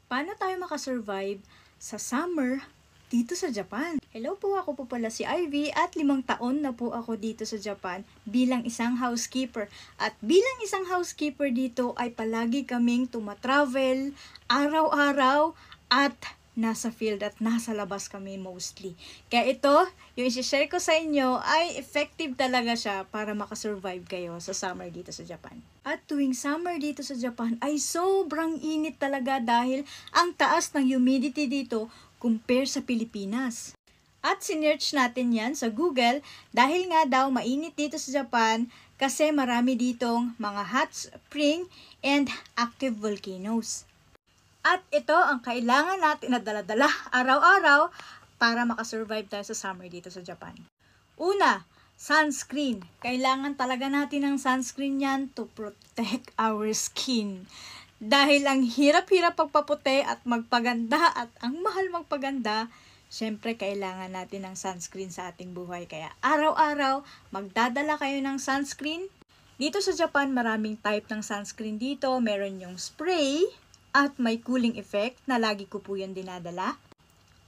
Paano tayo makasurvive sa summer dito sa Japan? Hello po, ako po pala si Ivy at 5 taon na po ako dito sa Japan bilang isang housekeeper. At bilang isang housekeeper dito ay palagi kaming tumatravel araw-araw at nasa field at nasa labas kami mostly. Kaya ito, yung isi-share ko sa inyo ay effective talaga siya para makasurvive kayo sa summer dito sa Japan. At tuwing summer dito sa Japan ay sobrang init talaga dahil ang taas ng humidity dito compare sa Pilipinas. At sinearch natin yan sa Google dahil nga daw mainit dito sa Japan kasi marami ditong mga hot spring and active volcanoes. At ito ang kailangan natin na dala-dala araw-araw para makasurvive tayo sa summer dito sa Japan. Una, sunscreen. Kailangan talaga natin ng sunscreen yan to protect our skin. Dahil ang hirap-hirap pagpaputi at magpaganda at ang mahal magpaganda, syempre kailangan natin ng sunscreen sa ating buhay. Kaya araw-araw, magdadala kayo ng sunscreen. Dito sa Japan, maraming type ng sunscreen dito. Meron yung spray at may cooling effect na lagi ko po yun dinadala.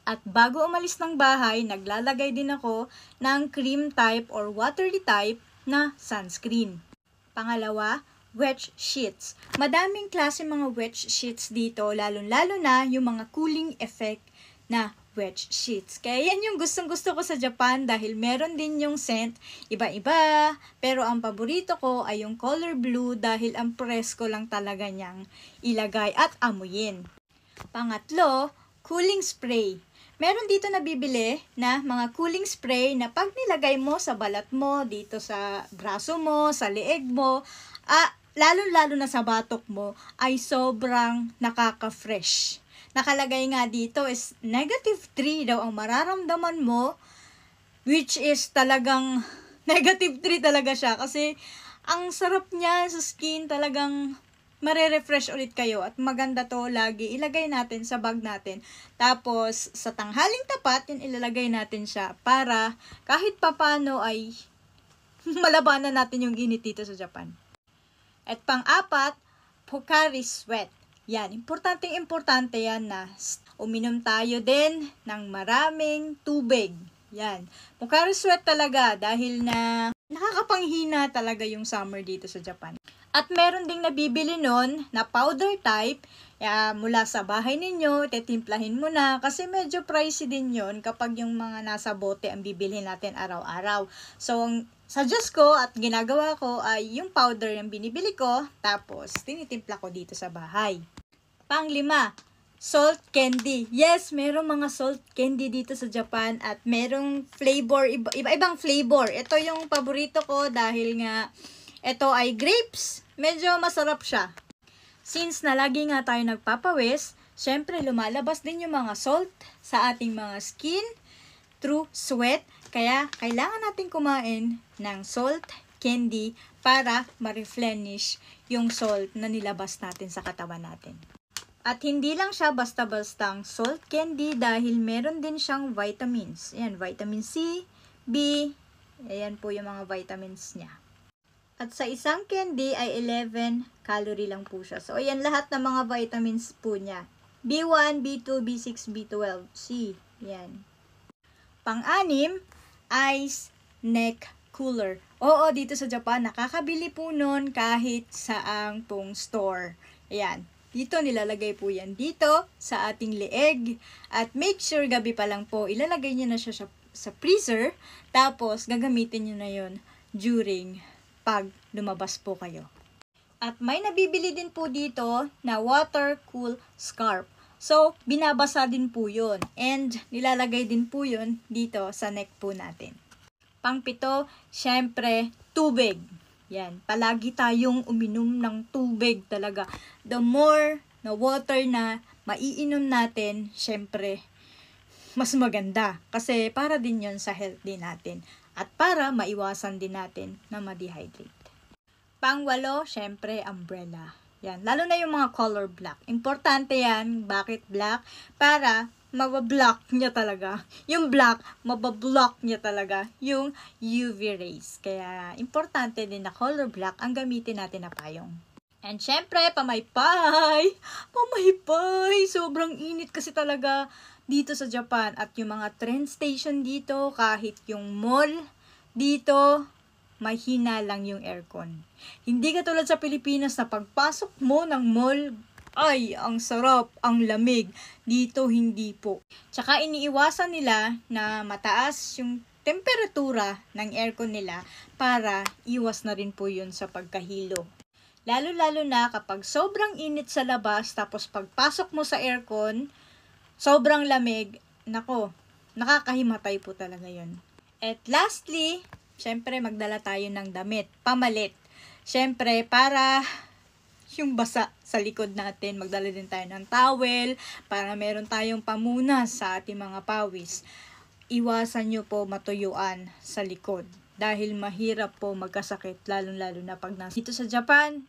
At bago umalis ng bahay, naglalagay din ako ng cream type or watery type na sunscreen. Pangalawa, wet sheets. Madaming klase mga wet sheets dito, lalo-lalo na yung mga cooling effect na wet sheets. Kaya yan yung gustong-gusto ko sa Japan dahil meron din yung scent, iba-iba. Pero ang paborito ko ay yung color blue dahil ang presko lang talaga niyang ilagay at amuyin. Pangatlo, cooling spray. Meron dito nabibili na mga cooling spray na pag nilagay mo sa balat mo, dito sa braso mo, sa leeg mo, lalo-lalo na sa batok mo, ay sobrang nakaka-fresh. Nakalagay nga dito is -3 daw ang mararamdaman mo, which is talagang -3 talaga siya kasi ang sarap niya sa skin, talagang mare-refresh ulit kayo at maganda to lagi. Ilagay natin sa bag natin. Tapos sa tanghaling tapat, yun ilalagay natin siya para kahit papano ay malabanan natin yung init dito sa Japan. At pang-apat, Pocari Sweat. Yan, importante yan na uminom tayo din ng maraming tubig. Yan, Pocari Sweat talaga dahil na nakakapanghina talaga yung summer dito sa Japan. At meron ding nabibili nun na powder type, mula sa bahay ninyo, titimplahin mo na kasi medyo pricey din yon kapag yung mga nasa bote ang bibilhin natin araw-araw. So, ang suggest ko at ginagawa ko ay yung powder yung binibili ko, tapos tinitimpla ko dito sa bahay. Pang-5, salt candy. Yes, merong mga salt candy dito sa Japan at merong flavor, iba-ibang flavor. Ito yung paborito ko dahil nga ito ay grapes. Medyo masarap siya. Since na lagi nga tayo nagpapawis, syempre lumalabas din yung mga salt sa ating mga skin through sweat. Kaya kailangan natin kumain ng salt candy para ma-replenish yung salt na nilabas natin sa katawan natin. At hindi lang siya basta-bastang salt candy dahil meron din siyang vitamins. Ayan, vitamin C, B, ayan po yung mga vitamins niya. At sa isang candy ay 11 calorie lang po siya. So, ayan lahat ng mga vitamins po niya. B1, B2, B6, B12, C. Yan. Pang-6, ice neck cooler. Oo, dito sa Japan, nakakabili po nun kahit saang pong store. Ayan. Dito, nilalagay po yan dito sa ating leeg. At make sure gabi pa lang po, ilalagay niyo na siya sa freezer. Tapos, gagamitin niyo na yon during pag lumabas po kayo. At may nabibili din po dito na water cool scarf. So, binabasa din po yun. And, nilalagay din po yun dito sa neck po natin. Pang-7, syempre, tubig. Yan, palagi tayong uminom ng tubig talaga. The more na water na maiinom natin, syempre, mas maganda. Kasi para din yon sa health din natin. At para maiwasan din natin na ma-dehydrate. Pang-8, syempre, umbrella. Yan, lalo na yung mga color black. Importante yan. Bakit black? Para mabablock niya talaga. Yung black, mabablock niya talaga yung UV rays. Kaya, importante din na color black ang gamitin natin na payong. And syempre, pamaypay! Pamaypay! Sobrang init kasi talaga dito sa Japan. At yung mga train station dito, kahit yung mall dito, mahina lang yung aircon. Hindi katulad sa Pilipinas na pagpasok mo ng mall, ay, ang sarap, ang lamig. Dito, hindi po. Tsaka iniiwasan nila na mataas yung temperatura ng aircon nila para iwas na rin po yun sa pagkahilo. Lalo-lalo na kapag sobrang init sa labas, tapos pagpasok mo sa aircon, sobrang lamig, nako, nakakahimatay po talaga yun. At lastly, syempre magdala tayo ng damit, pamalit. Syempre, para yung basa sa likod natin, magdala din tayo ng towel, para meron tayong pamunas sa ating mga pawis. Iwasan nyo po matuyuan sa likod. Dahil mahirap po magkasakit, lalong-lalo na pag dito sa Japan,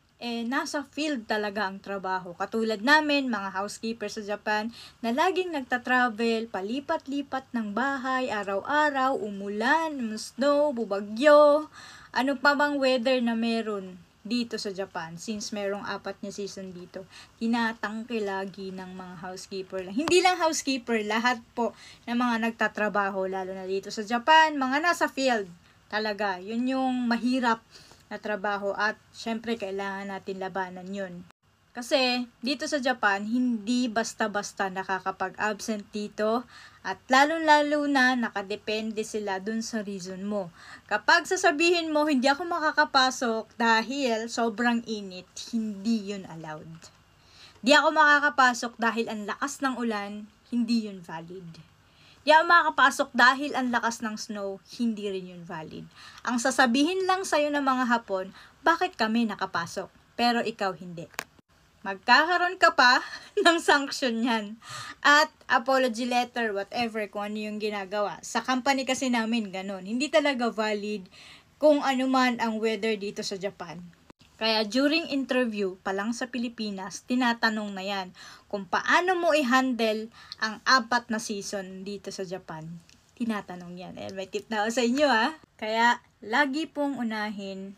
nasa field talaga ang trabaho. Katulad namin, mga housekeeper sa Japan, na laging nagta-travel, palipat-lipat ng bahay, araw-araw, umulan, snow, bubagyo, ano pa bang weather na meron dito sa Japan. Since merong 4 na season dito, tinatangke lagi ng mga housekeeper lang. Hindi lang housekeeper, lahat po ng mga nagtatrabaho, lalo na dito sa Japan, mga nasa field. Talaga, yun yung mahirap na trabaho at syempre kailangan natin labanan yun. Kasi dito sa Japan, hindi basta-basta nakakapag-absent dito at lalo-lalo na nakadepende sila dun sa reason mo. Kapag sasabihin mo, hindi ako makakapasok dahil sobrang init, hindi yun allowed. Di ako makakapasok dahil ang lakas ng ulan, hindi yun valid. Di ako makakapasok dahil ang lakas ng snow, hindi rin yun valid. Ang sasabihin lang sa'yo ng mga Hapon, bakit kami nakapasok, pero ikaw hindi. Magkakaroon ka pa ng sanction yan. At apology letter, whatever, kung ano yung ginagawa. Sa company kasi namin, ganun. Hindi talaga valid kung ano man ang weather dito sa Japan. Kaya during interview pa lang sa Pilipinas, tinatanong na yan kung paano mo i-handle ang 4 na season dito sa Japan. Tinatanong yan. May tip na ako sa inyo Kaya lagi pong unahin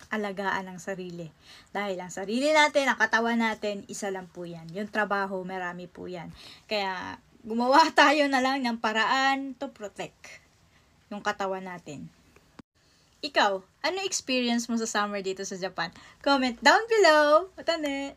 alagaan ang sarili. Dahil ang sarili natin, ang katawan natin, isa lang po yan. Yung trabaho, marami po yan. Kaya gumawa tayo na lang ng paraan to protect yung katawan natin. Ikaw, ano experience mo sa summer dito sa Japan? Comment down below. Matane!